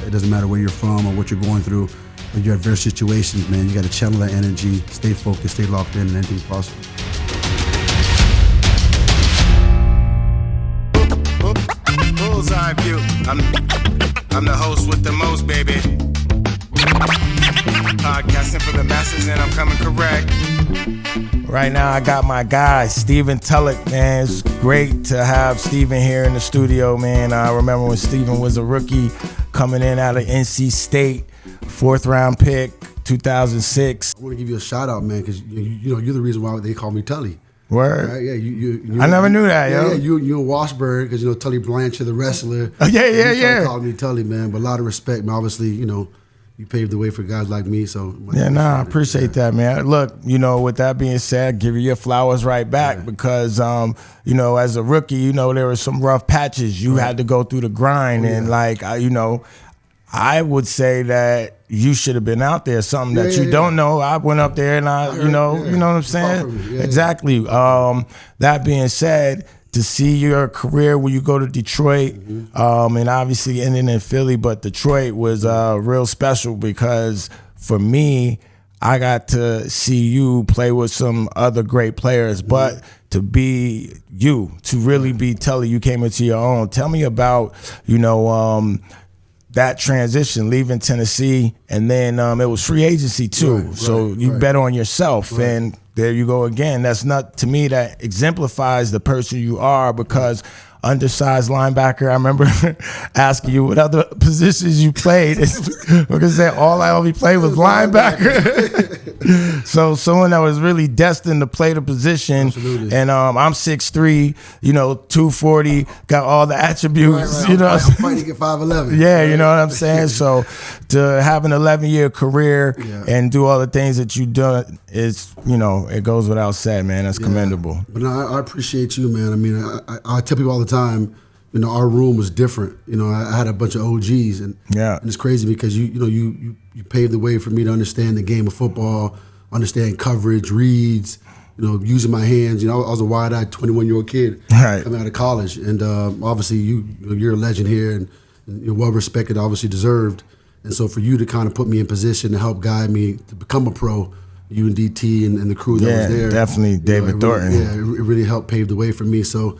It doesn't matter where you're from or what you're going through, or your adverse situations, man. You got to channel that energy, stay focused, stay locked in, and anything's possible. Bullseye View. I'm the host with the most, baby. Podcasting for the masses, and I'm coming correct. Right now, I got my guy, Stephen Tulloch, man. It's great to have Stephen here in the studio, man. I remember when Stephen was a rookie coming in out of NC State, 4th round pick, 2006. I want to give you a shout out, man, because you're the reason why they call me Tully. Word? Right? Yeah, I never knew that, yo. Yeah, you're in Washburn because Tully Blanchard, the wrestler. Oh, yeah. Called me Tully, man. But a lot of respect, man. Obviously, you paved the way for guys like me. So I appreciate that, man. Look, with that being said, give you your flowers right back because, as a rookie, there were some rough patches. You had to go through the grind, and I would say that you should have been out there. Something that you don't know. I went up there and you know what I'm saying? Yeah. Exactly. That being said, to see your career when you go to Detroit, and obviously ending in Philly, but Detroit was real special because for me, I got to see you play with some other great players, but to be you, to really be Tully, you came into your own. Tell me about, that transition, leaving Tennessee, and then it was free agency too. So you bet on yourself, and there you go again. That's not, to me, that exemplifies the person you are because undersized linebacker. I remember asking you what other positions you played because all I only played was linebacker. So someone that was really destined to play the position. Absolutely. And I'm 6'3", 240, got all the attributes. I'm fighting to get 5'11". Yeah, you know what I'm saying? So to have an 11-year career and do all the things that you've done is, it goes without said, man. That's commendable. But no, I appreciate you, man. I mean, I tell people all the time, our room was different. I had a bunch of OGs, and it's crazy because you paved the way for me to understand the game of football, understand coverage, reads, using my hands. I was a wide-eyed 21-year-old kid coming out of college, and obviously you're a legend here, and you're well-respected, obviously deserved. And so for you to kind of put me in position to help guide me to become a pro, you and DT and the crew that was there. Definitely David Thornton. It really helped pave the way for me. So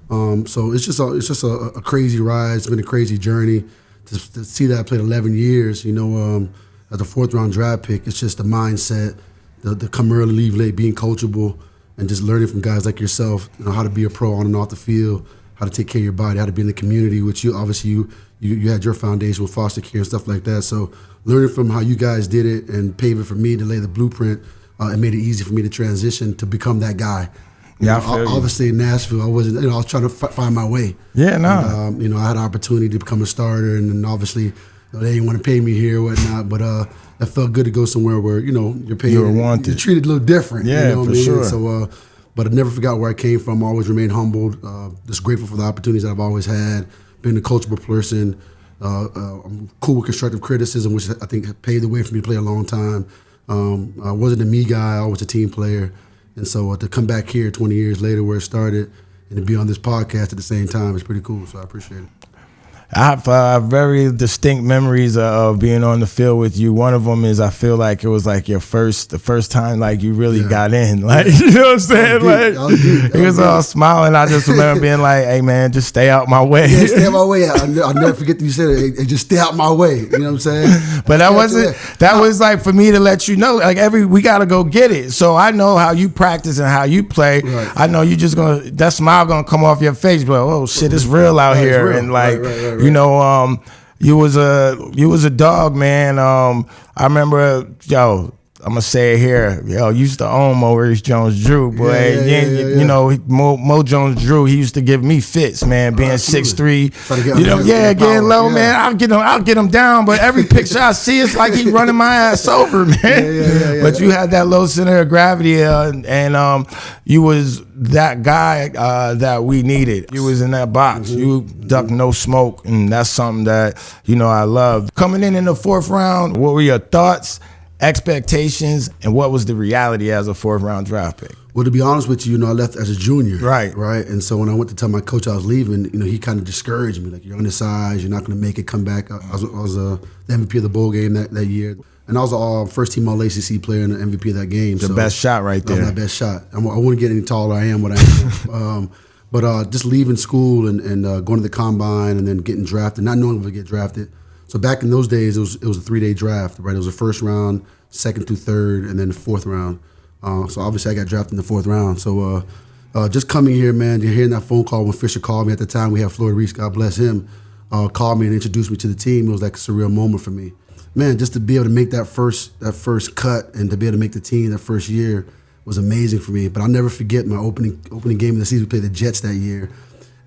it's just a crazy ride. It's been a crazy journey to see that I played 11 years. As a 4th round draft pick, it's just the mindset, the come early, leave late, being coachable, and just learning from guys like yourself. How to be a pro on and off the field, how to take care of your body, how to be in the community. Which you obviously you had your foundation with foster care and stuff like that. So learning from how you guys did it and pave it for me to lay the blueprint, it made it easy for me to transition to become that guy. Yeah, I feel obviously in Nashville, I wasn't. I was trying to find my way. Yeah, no. And, I had an opportunity to become a starter, and then obviously they didn't want to pay me here or whatnot. But it felt good to go somewhere where you're paid. You were wanted. You're treated a little different. Yeah, for sure. So, but I never forgot where I came from. I always remained humbled. Just grateful for the opportunities that I've always had. Being a coachable person. I'm cool with constructive criticism, which I think paved the way for me to play a long time. I wasn't a me guy. I was a team player. And so to come back here 20 years later where it started and to be on this podcast at the same time is pretty cool. So I appreciate it. I have very distinct memories of being on the field with you. One of them is I feel like it was like the first time like you really got in. Like, you know what I'm saying? He was all smiling. I just remember being like, hey, man, just stay out my way. Yeah, stay out my way. I'll never forget that you said it. Hey, just stay out my way. You know what I'm saying? But that was like for me to let you know, like we got to go get it. So I know how you practice and how you play. Right. I know you just that smile going to come off your face. But, oh, shit, it's real out here. Real. And like, you was a dog, man. I remember, I'm gonna say it here. Used to own Maurice Jones-Drew, boy. Mo Jones-Drew, he used to give me fits, man. Being 6'3", getting low, man. I'll get him down. But every picture I see, it's like he running my ass over, man. But you had that low center of gravity, and you was that guy that we needed. You was in that box. You ducked no smoke, and that's something that I love. Coming in the 4th round, what were your thoughts, expectations, and what was the reality as a 4th round draft pick? Well, to be honest with you, I left as a junior. Right. Right. And so when I went to tell my coach I was leaving, he kind of discouraged me. Like, you're undersized, you're not going to make it, come back. I was the MVP of the bowl game that year. And I was the first team All-ACC player and the MVP of that game. The best shot right there. That was my best shot. I wouldn't get any taller. I am what I am. But just leaving school and going to the combine and then getting drafted, not knowing if I would get drafted. So back in those days, it was a 3-day draft, right? It was the first round, second through third, and then the fourth round. So obviously I got drafted in the fourth round. So just coming here, man, you're hearing that phone call when Fisher called me at the time. We had Floyd Reese, God bless him, called me and introduced me to the team. It was like a surreal moment for me. Man, just to be able to make that first cut and to be able to make the team that first year was amazing for me. But I'll never forget my opening game of the season. We played the Jets that year,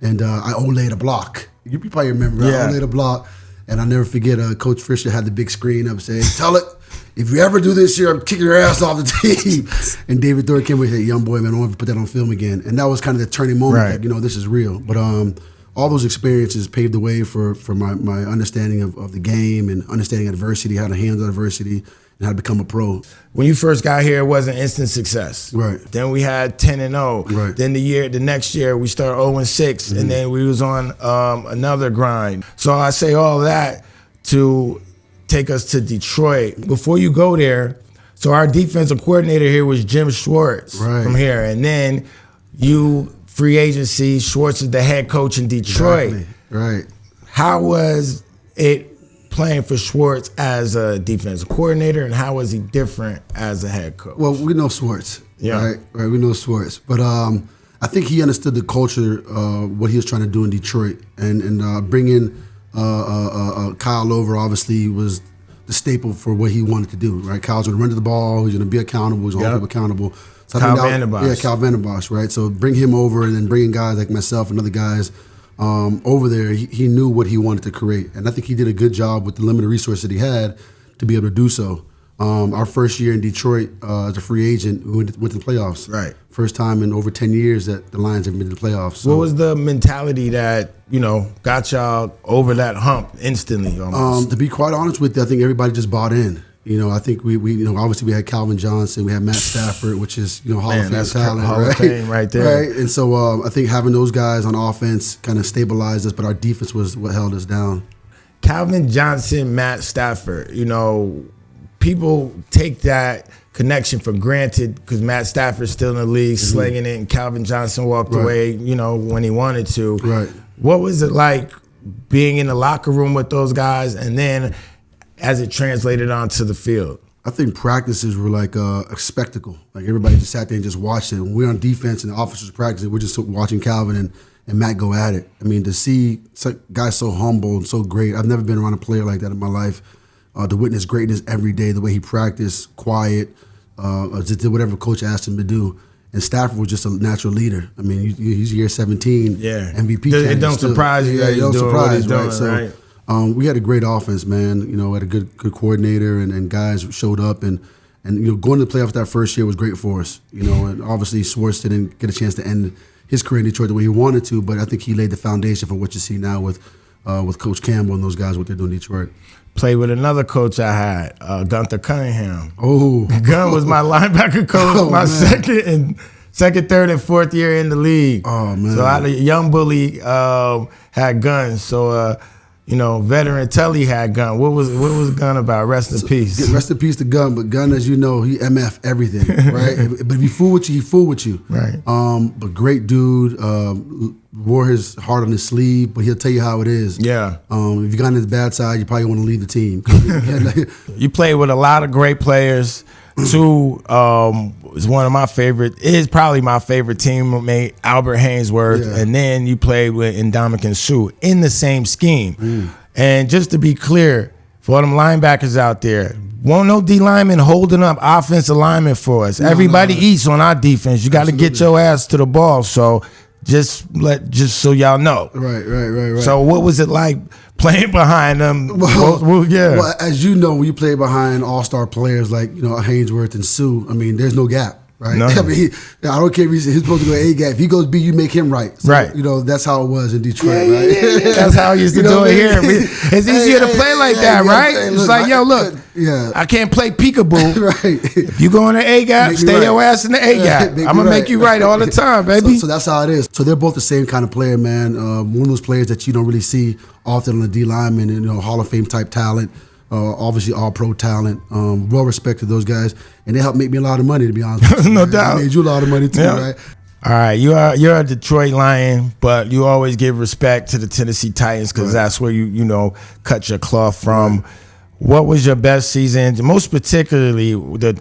and I olayed a block. You probably remember. Yeah. I olayed a block, and I'll never forget Coach Fisher had the big screen up saying, "Tulloch, if you ever do this year, I'm kicking your ass off the team." And David Thorpe came with, "Hey, young boy, man, I don't ever put that on film again." And that was kind of the turning moment. Right. Like, this is real. But all those experiences paved the way for my understanding of the game and understanding adversity, how to handle adversity, and how to become a pro. When you first got here, it wasn't instant success. Right. Then we had 10-0. Right. Then the next year we started 0-6, and then we was on another grind. So I say all that to take us to Detroit. Before you go there, so our defensive coordinator here was Jim Schwartz from here, and then you free agency. Schwartz is the head coach in Detroit. Exactly. Right. How was it playing for Schwartz as a defensive coordinator, and how was he different as a head coach? Well, we know Schwartz. Yeah. Right. We know Schwartz. But I think he understood the culture, what he was trying to do in Detroit. And bringing Kyle over, obviously, was the staple for what he wanted to do, right? Kyle's going to run to the ball. He's going to be accountable. He's going to hold people accountable. So Kyle Vanderbosch. Yeah, Kyle Vanderbosch, right? So bring him over, and then bringing guys like myself and other guys over there, he knew what he wanted to create. And I think he did a good job with the limited resources that he had to be able to do so. Our first year in Detroit as a free agent, we went to the playoffs. Right. First time in over 10 years that the Lions have been to the playoffs. So, what was the mentality that, got y'all over that hump instantly almost? to be quite honest with you, I think everybody just bought in. I think we obviously we had Calvin Johnson, we had Matt Stafford, which is Hall of Fame talent, Hall of Fame right there. Right, and so I think having those guys on offense kind of stabilized us, but our defense was what held us down. Calvin Johnson, Matt Stafford. People take that connection for granted because Matt Stafford's still in the league, slinging it, and Calvin Johnson walked away, when he wanted to. Right. What was it like being in the locker room with those guys, and then as it translated onto the field? I think practices were like a spectacle. Like everybody just sat there and just watched it. When we're on defense and the officers practicing, we're just watching Calvin and Matt go at it. I mean, to see guys so humble and so great. I've never been around a player like that in my life. To witness greatness every day, the way he practiced, quiet, just did whatever coach asked him to do. And Stafford was just a natural leader. I mean, he's year 17, MVP. It don't surprise you that he's doing what he's doing, right? We had a great offense, man. Had a good coordinator, and guys showed up, and going to the playoffs that first year was great for us. And obviously Schwartz didn't get a chance to end his career in Detroit the way he wanted to, but I think he laid the foundation for what you see now with Coach Campbell and those guys, what they're doing in Detroit. Played with another coach I had, Gunther Cunningham. Oh, Gunn was my linebacker coach, my second, third, and fourth year in the league. Oh man! So I had a young bully had Gunn. So veteran Tully had Gunn. What was Gunn about? Rest in peace. Rest in peace to Gunn. But Gunn, as you know, he MF everything, right? But if he fool with you, he fool with you. Right. But great dude. Wore his heart on his sleeve, but he'll tell you how it is. Yeah. If you got on his bad side, you probably want to leave the team. You played with a lot of great players. Two is one of my favorite. Is probably my favorite teammate, Albert Hainsworth, and then you played with Ndamukong Suh in the same scheme. And just to be clear, for all them linebackers out there, won't no D lineman holding up offensive linemen for us. Everybody eats on our defense. You got to get your ass to the ball. So just so y'all know. Right. So what was it like playing behind them? Well, as you know, when you play behind all-star players like Hainsworth and Sue, I mean, there's no gap, right? No. I mean, I don't care if he's supposed to go A gap. If he goes B, you make him right. So, right. That's how it was in Detroit, right? That's how I used to do it here. It's easier to play like that, right? It's like, look. Yeah. I can't play peekaboo. Right. If you go in the A gap, stay your ass in the A gap. I'm gonna make you right all the time, baby. So that's how it is. So they're both the same kind of player, man. One of those players that you don't really see often on the D lineman, and Hall of Fame type talent. Obviously all pro talent. Well respected, those guys, and they helped make me a lot of money, to be honest with you. No man. doubt. They made you a lot of money too, right? All right, you're a Detroit Lion, but you always give respect to the Tennessee Titans because that's where you cut your cloth from. Right. What was your best season, most particularly the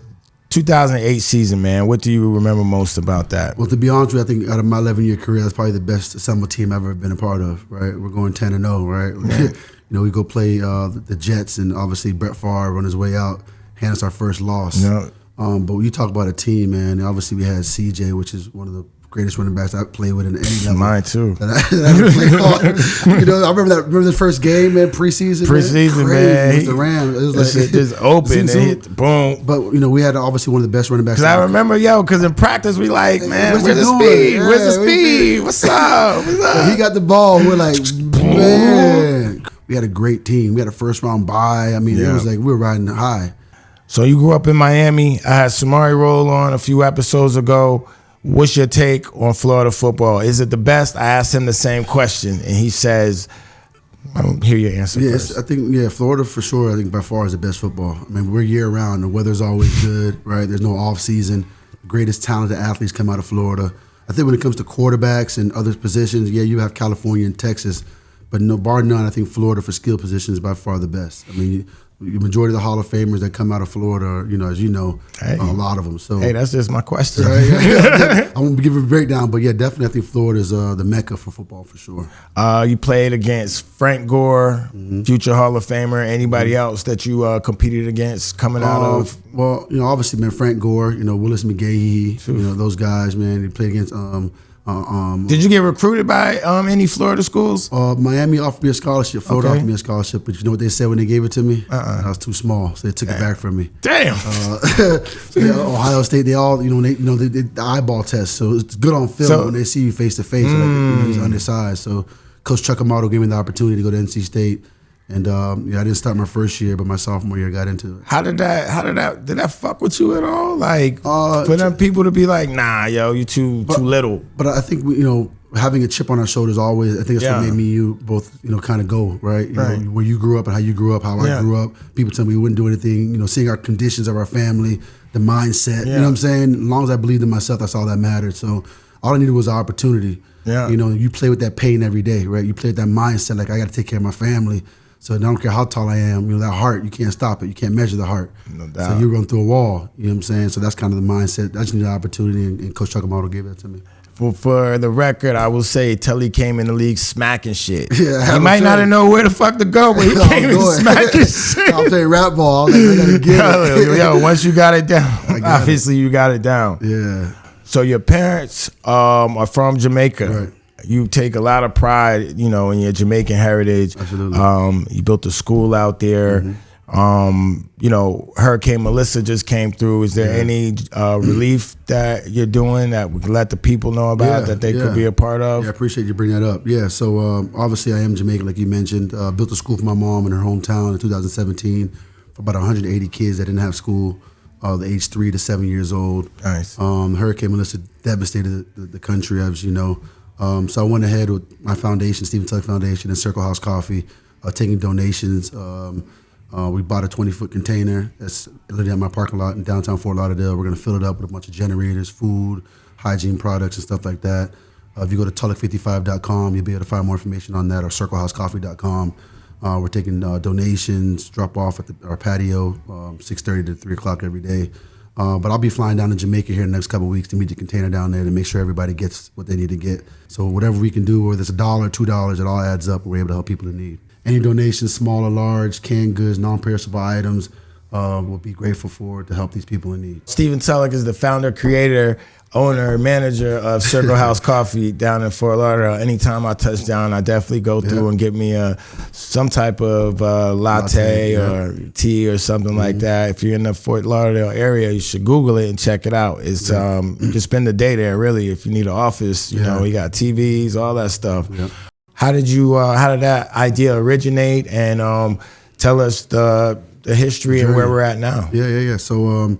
2008 season, man? What do you remember most about that? Well, to be honest with you, I think out of my 11-year career, that's probably the best assembled team I've ever been a part of. Right, we're going 10-0, right? Yeah. We go play the Jets, and obviously Brett Favre on his way out, hand us our first loss. Yeah. But when you talk about a team, man, obviously we had CJ, which is one of the greatest running backs I've played with in any level. Mine too. That I ever played on. I remember the first game, man, preseason, man. It was the Rams. It was like shit just open and hit, boom. But we had obviously one of the best running backs. Because I remember, because in practice we like, man, where's the speed? Yeah, where's the speed? What's up? What's up? He got the ball. We're like, man. We had a great team. We had a first round bye. I mean, it was like we were riding high. So you grew up in Miami. I had Samari Roll on a few episodes ago. What's your take on Florida football? Is it the best? I asked him the same question, and he says, I don't hear your answer first. I think, Florida for sure, I think by far is the best football. I mean, we're year-round. The weather's always good, right? There's no off-season. The greatest talented athletes come out of Florida. I think when it comes to quarterbacks and other positions, you have California and Texas, but bar none, I think Florida for skill positions is by far the best. I mean, the majority of the Hall of Famers that come out of Florida are, as you know, a lot of them. So that's just my question. I won't give a breakdown, but definitely I think Florida is the mecca for football for sure. You played against Frank Gore, future Hall of Famer. Anybody else that you competed against coming out of? Well, obviously, man, Frank Gore, Willis McGahee, those guys, man. He played against. Did you get recruited by any Florida schools? Miami offered me a scholarship. Florida offered me a scholarship, but you know what they said when they gave it to me? I was too small, so they took it back from me. Damn. Ohio State, they all, the eyeball test, so it's good on film when they see you face to face. He's undersized. So Coach Chuck Amato gave me the opportunity to go to NC State. And I didn't start my first year, but my sophomore year I got into it. Did that fuck with you at all? Like for them people to be like, nah, yo, you too little. But I think having a chip on our shoulders always. I think that's what made me and you both kind of go right. Where you grew up and how you grew up, how I grew up. People tell me we wouldn't do anything. Seeing our conditions of our family, the mindset. You know what I'm saying? As long as I believed in myself, that's all that mattered. So all I needed was an opportunity. Yeah. You play with that pain every day, right? You play with that mindset, like I got to take care of my family. So I don't care how tall I am, that heart, you can't stop it. You can't measure the heart. No doubt. So you're going through a wall, you know what I'm saying? So that's kind of the mindset. I just needed an opportunity, and Coach Chuck Amato gave that to me. For the record, I will say Tully came in the league smacking shit. Yeah, he might not have known where the fuck to go, but he came in smacking shit. I'll play rap ball. I gotta get it. Yo, once you got it down, obviously you got it down. Yeah. So your parents are from Jamaica. Right. You take a lot of pride, in your Jamaican heritage. Absolutely. You built a school out there. Hurricane Melissa just came through. Is there any relief that you're doing that we can let the people know about that they could be a part of? Yeah, I appreciate you bringing that up. Yeah, so obviously I am Jamaican, like you mentioned. Built a school for my mom in her hometown in 2017 for about 180 kids that didn't have school, the age 3 to 7 years old. Nice. Hurricane Melissa devastated the country, as you know. So I went ahead with my foundation, Stephen Tulloch Foundation, and Circle House Coffee, taking donations. We bought a 20-foot container that's literally at my parking lot in downtown Fort Lauderdale. We're going to fill it up with a bunch of generators, food, hygiene products, and stuff like that. If you go to tulloch55.com, you'll be able to find more information on that, or circlehousecoffe.com. We're taking donations, drop off at our patio, 6:30 to 3 o'clock every day. But I'll be flying down to Jamaica here in the next couple of weeks to meet the container down there to make sure everybody gets what they need to get. So whatever we can do, whether it's $1, $2, it all adds up. We're able to help people in need. Any donations, small or large, canned goods, non-perishable items, we'll be grateful for to help these people in need. Stephen Tulloch is the founder, creator, owner, manager of Circle House Coffee down in Fort Lauderdale. Anytime I touch down, I definitely go through and get me some type of latte or tea or something like that. If you're in the Fort Lauderdale area, you should Google it and check it out. It's you can spend the day there, really. If you need an office, we got TVs, all that stuff. Yeah. How did that idea originate? And tell us the the history and where we're at now. Yeah. So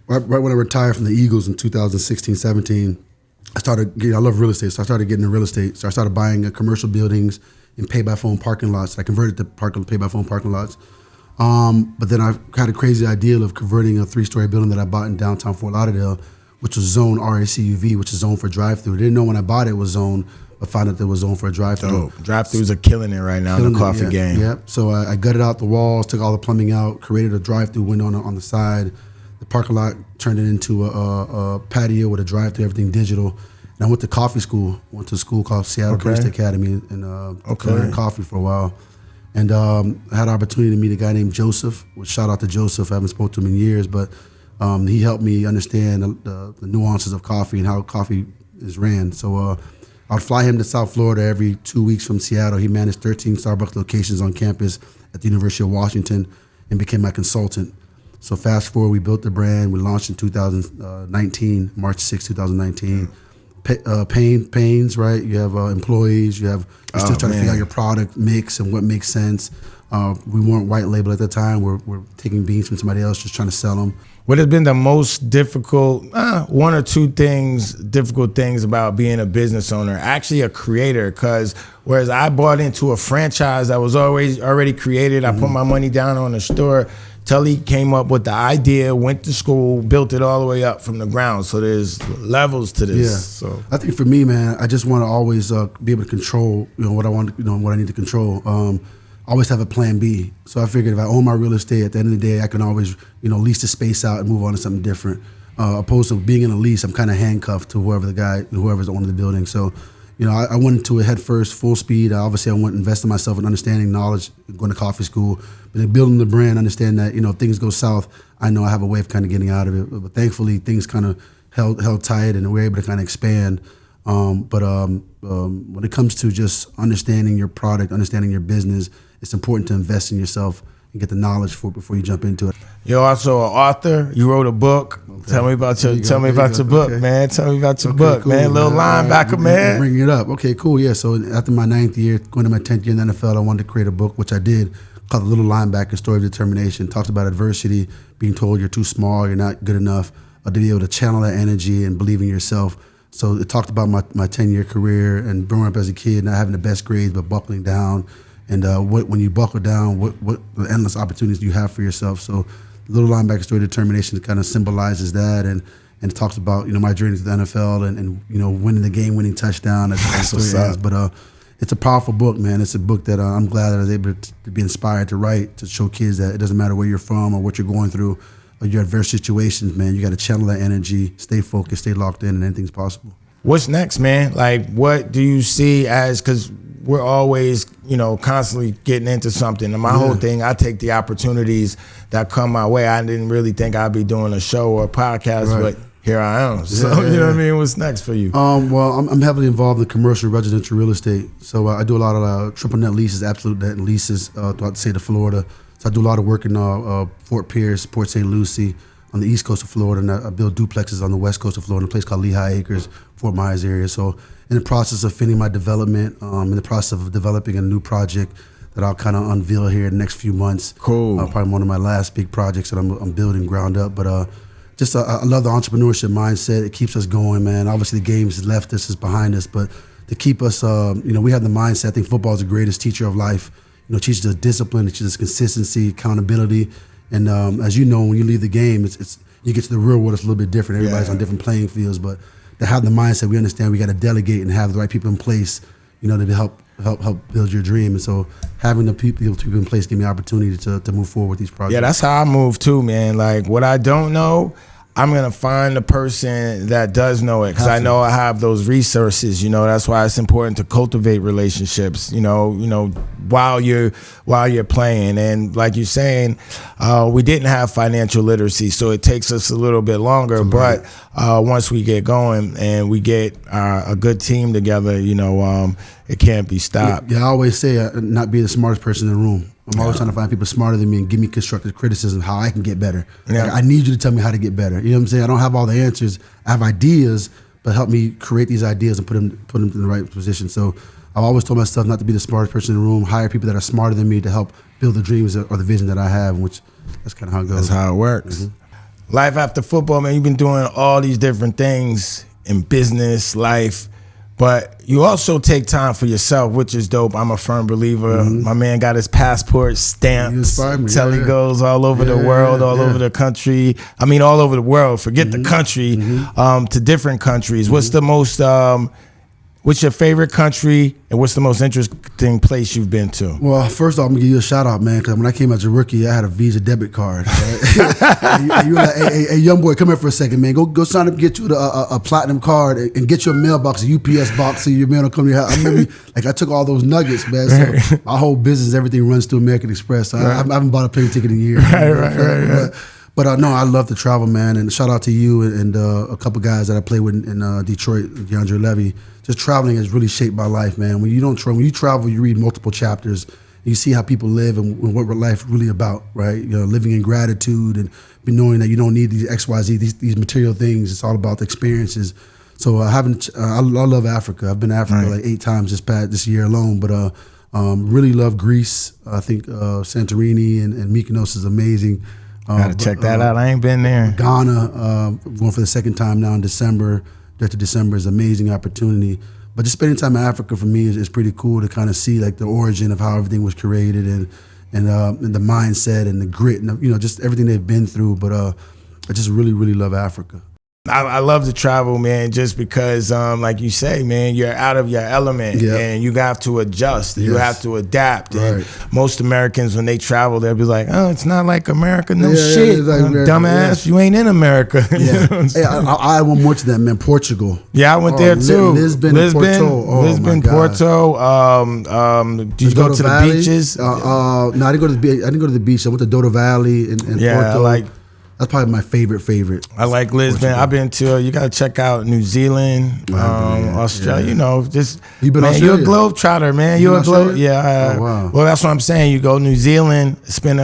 right when I retired from the Eagles in 2016, 17, I love real estate, so I started getting into real estate. So I started buying commercial buildings and pay-by-phone parking lots. I converted to pay-by-phone parking lots. But then I had a crazy idea of converting a 3-story building that I bought in downtown Fort Lauderdale, which was zone RACUV, which is zone for drive-through. I didn't know when I bought it was zone, but found out there was zone for a drive-through. Drive-throughs are killing it right now in the coffee game. Yeah. So I gutted out the walls, took all the plumbing out, created a drive-through window on the side. The parking lot turned it into a patio with a drive-through, everything digital. And I went to coffee school. Went to a school called Seattle Barista Academy and learned coffee for a while. And I had an opportunity to meet a guy named Joseph. Which shout out to Joseph. I haven't spoken to him in years, but he helped me understand the nuances of coffee and how coffee is ran. So I would fly him to South Florida every 2 weeks from Seattle. He managed 13 Starbucks locations on campus at the University of Washington and became my consultant. So fast forward, we built the brand. We launched in 2019, March 6, 2019. Pains, right? You have employees. You're still trying to figure out your product mix and what makes sense. We weren't white label at the time. We're taking beans from somebody else, just trying to sell them. What has been the most difficult, one or two difficult things about being a business owner, actually a creator? Because whereas I bought into a franchise that was already created, I put my money down on the store. Tully came up with the idea, went to school, built it all the way up from the ground. So there's levels to this. Yeah. So I think for me, man, I just want to always be able to control, what I want, what I need to control. Always have a plan B. So I figured if I own my real estate, at the end of the day, I can always, lease the space out and move on to something different. Opposed to being in a lease, I'm kind of handcuffed to whoever's the owner of the building. So, I went into it head first, full speed. Obviously, I went and invested myself in understanding knowledge, going to coffee school, but then building the brand, understand that, if things go south, I know I have a way of kind of getting out of it. But thankfully, things kind of held tight and we're able to kind of expand. But when it comes to just understanding your product, understanding your business, it's important to invest in yourself and get the knowledge for it before you jump into it. You're also an author. You wrote a book. Okay. Tell me about your book, man. Tell me about your book, cool, man. Little linebacker, man. Bringing it up. Okay, cool. Yeah. So after my 9th year, going to my 10th year in the NFL, I wanted to create a book, which I did, called The Little Linebacker: Story of Determination. Talks about adversity, being told you're too small, you're not good enough, to be able to channel that energy and believe in yourself. So it talked about my 10-year career and growing up as a kid, not having the best grades, but buckling down. And when you buckle down, what the endless opportunities you have for yourself. So Little Linebacker: Story of Determination kind of symbolizes that, and it talks about my journey to the NFL and winning the game-winning touchdown. That's what's up. But it's a powerful book, man. It's a book that I'm glad that I was able to be inspired to write, to show kids that it doesn't matter where you're from or what you're going through or your adverse situations, man. You got to channel that energy, stay focused, stay locked in, and anything's possible. What's next, man? Like, what do you see as, because we're always, constantly getting into something. And my whole thing, I take the opportunities that come my way. I didn't really think I'd be doing a show or a podcast, but here I am. So, you know what I mean? What's next for you? Well, I'm heavily involved in commercial residential real estate. So I do a lot of triple net leases, absolute net leases throughout the state of Florida. So I do a lot of work in Fort Pierce, Port St. Lucie, on the east coast of Florida, and I build duplexes on the west coast of Florida in a place called Lehigh Acres, Fort Myers area. So in the process of finishing my development, in the process of developing a new project that I'll kind of unveil here in the next few months. Cool. Probably one of my last big projects that I'm building ground up. But I love the entrepreneurship mindset. It keeps us going, man. Obviously the game's left us, is behind us, but to keep us, we have the mindset. I think football is the greatest teacher of life. It teaches us discipline, it teaches us consistency, accountability. And as you know, when you leave the game, it's you get to the real world, it's a little bit different. Everybody's on different playing fields, but to have the mindset, we understand we got to delegate and have the right people in place, to help build your dream. And so having the people in place give me opportunity to move forward with these projects. Yeah, that's how I move too, man. Like, what I don't know, I'm going to find the person that does know it, because I know I have those resources. That's why it's important to cultivate relationships, while you're playing. And like you're saying, we didn't have financial literacy, so it takes us a little bit longer. But once we get going and we get a good team together, it can't be stopped. Yeah, I always say not be the smartest person in the room. I'm always trying to find people smarter than me and give me constructive criticism how I can get better. Yeah. Like, I need you to tell me how to get better. You know what I'm saying? I don't have all the answers. I have ideas, but help me create these ideas and put them in the right position. So I've always told myself not to be the smartest person in the room, hire people that are smarter than me to help build the dreams or the vision that I have, which That's kind of how it goes. That's how it works. Life after football, man, you've been doing all these different things in business, life, but you also take time for yourself, which is dope. I'm a firm believer. My man got his passport stamped. Tully goes all over the world, all over the country. I mean, all over the world. Forget the country, to different countries. What's the most... what's your favorite country, and what's the most interesting place you've been to? Well, first off, I'm gonna give you a shout out, man, because when I came as a rookie, I had a Visa debit card. Right? you were like, hey, young boy, come here for a second, man. Go sign up and get you a platinum card and get your mailbox, a UPS box, so your mail will come to your house. I remember, I took all those nuggets, man. So my whole business, everything runs through American Express. So I haven't bought a plane ticket in years. Right. But no, I love to travel, man. And shout out to you and a couple guys that I play with in Detroit, DeAndre Levy. Just traveling has really shaped my life, man. When you travel, you read multiple chapters. You see how people live and what life really about, right? Living in gratitude and knowing that you don't need these XYZ, these material things. It's all about the experiences. So I love Africa. I've been to Africa like 8 times this year alone. But really love Greece. I think Santorini and Mykonos is amazing. Gotta check that out. I ain't been there. Ghana, going for the second time now in December. There to December is an amazing opportunity. But just spending time in Africa for me is pretty cool to kind of see like the origin of how everything was created and the mindset and the grit and just everything they've been through. But I just really, really love Africa. I love to travel, man, just because, like you say, man, you're out of your element and you have to adjust. You have to adapt. And most Americans, when they travel, they'll be like, oh, it's not like America. No shit. Like dumbass, you ain't in America. Hey, I add one more to that, man. Portugal. Yeah, I went there too. Lisbon, Porto. Did you go to the beaches? No, I didn't go to the beach. I didn't go to the beach. I went to Douro Valley and Porto. That's probably my favorite. I like Lisbon. I've been to, you got to check out New Zealand, Australia. You been Australia? You're a globetrotter, man. You're a globe. Yeah. Oh, wow. Well, that's what I'm saying. You go New Zealand, spend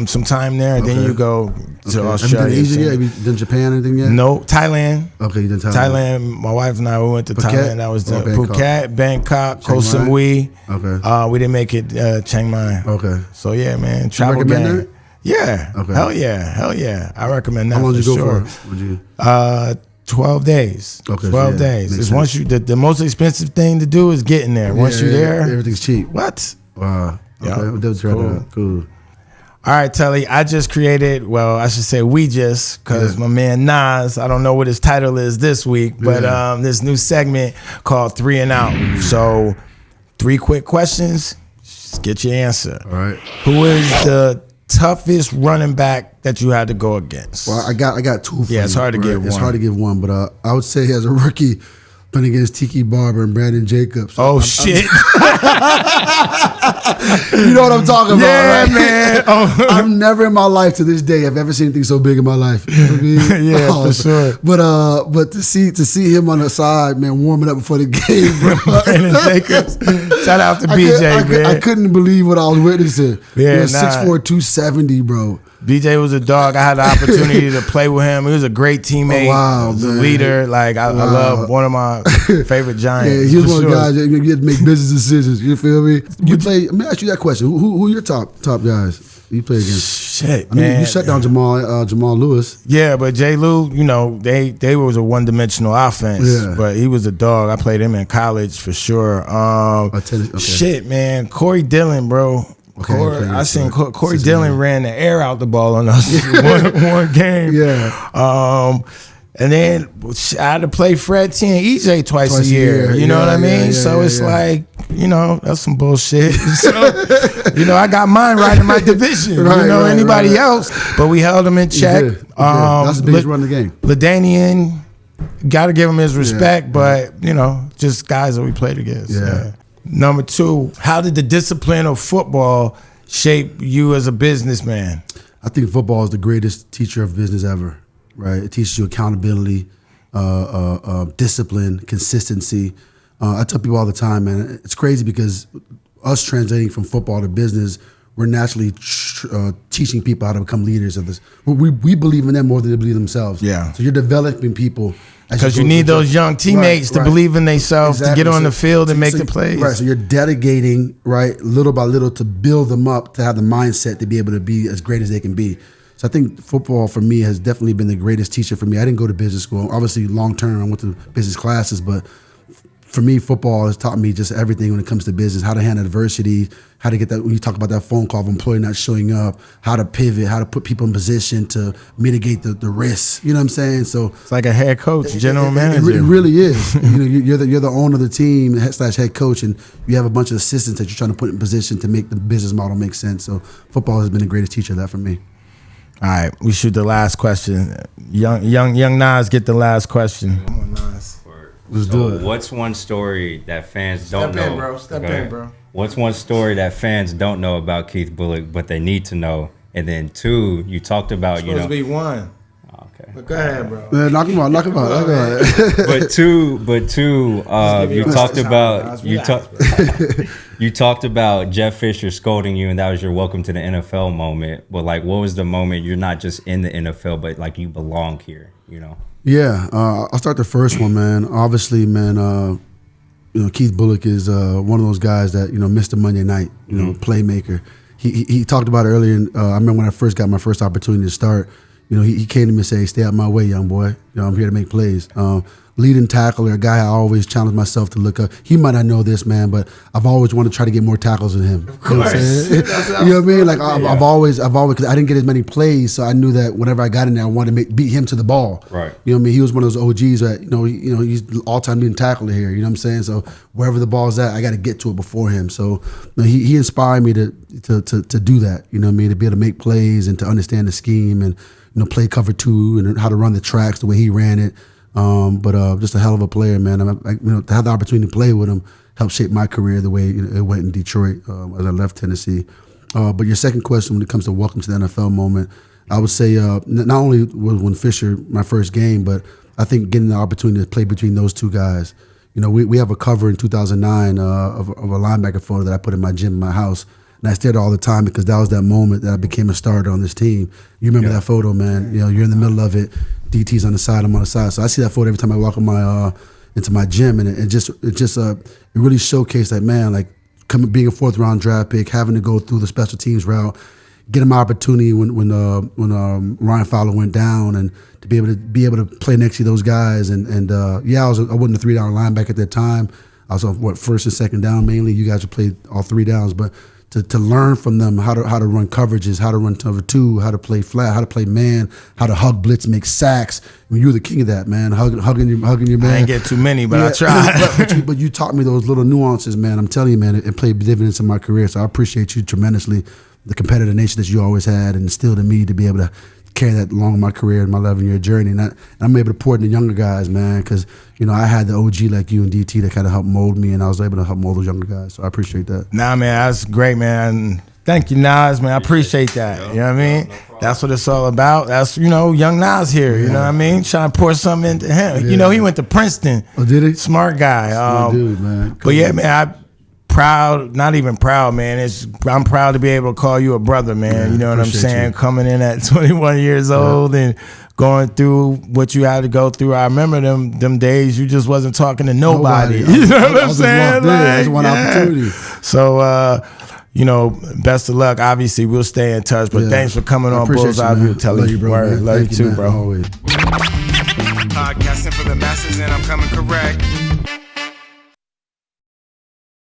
some time there, and then you go to Australia. Have you done Asia yet? Have you done Japan or anything yet? No, Thailand. Okay, you done Thailand. My wife and I, we went to Thailand. That was Phuket, Bangkok, Koh Samui. Okay. We didn't make it Chiang Mai. Okay. So yeah, man, travel game. Yeah. Okay. Hell yeah. I recommend that. How long did you go for? 12 days. Okay. 12 days. It's once the most expensive thing to do is getting there. Once you're there, everything's cheap. What? Wow. Okay. Cool. All right, Tully, I just created, I should say we just, because my man Nas, I don't know what his title is this week, but this new segment called 3 and Out. So 3 quick questions, just get your answer. All right. Who is the toughest running back that you had to go against? Well, I got 2 for it's hard to get one. It's hard to get one, but I would say as a rookie, playing against Tiki Barber and Brandon Jacobs. Shit. You know what I'm talking about, right? Man. I've never in my life to this day have ever seen anything so big in my life. You know what I mean? For sure. But to see him on the side, man, warming up before the game, bro. Brandon Jacobs. Shout out to BJ, man. I couldn't believe what I was witnessing. Yeah, he was 6'4", 270, bro. BJ was a dog. I had the opportunity to play with him. He was a great teammate. Oh, wow, he was a leader. Like I love one of my favorite Giants. Yeah, he was one of the guys that you had to make business decisions. You feel me? Let me ask you that question. Who are your top guys you play against? Shit, I mean, you shut down Jamal Lewis. Yeah, but J. Lou, they was a one-dimensional offense. Yeah. But he was a dog. I played him in college for sure. Shit, man. Corey Dillon, bro. I seen Corey Dillon ran the air out the ball on us one game. Yeah. And then I had to play Fred T and EJ twice a year. You know what I mean? So it's like, that's some bullshit. So, I got mine right in my division. Anybody else, but we held him in check. That's the biggest run of the game. LaDainian, got to give him his respect, but, just guys that we played against. Yeah. Number 2, how did the discipline of football shape you as a businessman? I think football is the greatest teacher of business ever, right? It teaches you accountability, discipline, consistency. I tell people all the time, man, it's crazy because us translating from football to business, we're naturally teaching people how to become leaders of this. We believe in them more than they believe themselves. Yeah. So you're developing people. Because you need those young teammates to believe in themselves, to get on the field and make the plays. Right, so you're delegating, right, little by little to build them up, to have the mindset to be able to be as great as they can be. So I think football for me has definitely been the greatest teacher for me. I didn't go to business school. Obviously, long term, I went to business classes, but for me, football has taught me just everything when it comes to business, how to handle adversity, how to get that, when you talk about that phone call of employee not showing up, how to pivot, how to put people in position to mitigate the risks. You know what I'm saying? So it's like a head coach, general manager. It really is. You're the owner of the team / head coach, and you have a bunch of assistants that you're trying to put in position to make the business model make sense. So football has been the greatest teacher of that for me. All right, we shoot the last question. Young Nas, get the last question. Come on, Nas. Let's do it. What's one story that fans don't know? Step in, bro. What's one story that fans don't know about Keith Bulluck, but they need to know? And then 2, you talked about, supposed to be 1. Okay. But go ahead, bro. Man, knock him out. But two, you talked about Jeff Fisher scolding you, and that was your welcome to the NFL moment. But like, what was the moment you're not just in the NFL, but like you belong here? Yeah, I'll start the first one, man. Obviously, man, Keith Bulluck is one of those guys that missed a Monday night, playmaker. He talked about it earlier. And, I remember when I first got my first opportunity to start. He came to me and said, "Stay out of my way, young boy. I'm here to make plays." Leading tackler, a guy I always challenge myself to look up. He might not know this, man, but I've always wanted to try to get more tackles than him. Of course. You know what I mean? Like I've always, because I didn't get as many plays, so I knew that whenever I got in there, I wanted to beat him to the ball. Right. You know what I mean? He was one of those OGs that he's all-time leading tackler here. You know what I'm saying? So wherever the ball's at, I got to get to it before him. So he inspired me to do that. You know what I mean? To be able to make plays and to understand the scheme and play cover 2 and how to run the tracks the way he ran it. But just a hell of a player, man. To have the opportunity to play with him helped shape my career the way it went in Detroit as I left Tennessee. But your second question, when it comes to welcome to the NFL moment, I would say not only was when Fisher my first game, but I think getting the opportunity to play between those two guys. We have a cover in 2009 of a linebacker photo that I put in my gym in my house. And I stared all the time because that was that moment that I became a starter on this team. You remember that photo, man. You're in the middle of it. DT's on the side, I'm on the side. So I see that photo every time I walk into my gym, and it really showcased that, man, like being a 4th round draft pick, having to go through the special teams route, getting my opportunity when Ryan Fowler went down, and to be able to play next to those guys. I wasn't a 3-down linebacker at that time. I was on 1st and 2nd down mainly. You guys would play all 3 downs, but to learn from them how to run coverages, how to run cover 2, how to play flat, how to play man, how to hug blitz, make sacks. You were the king of that, man. Hugging your man. I ain't get too many, but I tried. but you taught me those little nuances, man. I'm telling you, man, it played dividends in my career. So I appreciate you tremendously. The competitive nature that you always had and instilled in me to be able to carry that along in my career and my 11-year journey. And I'm able to pour it in the younger guys, man, because I had the OG like you and DT that kind of helped mold me, and I was able to help mold those younger guys. So I appreciate that. Nah, man, that's great, man. Thank you, Nas, man. I appreciate that. You know what I mean? That's what it's all about. That's, young Nas here. You know what I mean? Trying to pour something into him. Yeah. He went to Princeton. Oh, did he? Smart guy. Smart dude, man. But yeah, man, not even proud, man. I'm proud to be able to call you a brother, man. Yeah, you know what I'm saying? You. Coming in at 21 years old and going through what you had to go through. I remember them days you just wasn't talking to nobody. You know what I'm saying? That's one opportunity. So, best of luck. Obviously, we'll stay in touch. But thanks for coming on Bullseye View. Love you, bro. Love you too, bro. Always. Podcasting for the masses, and I'm coming correct.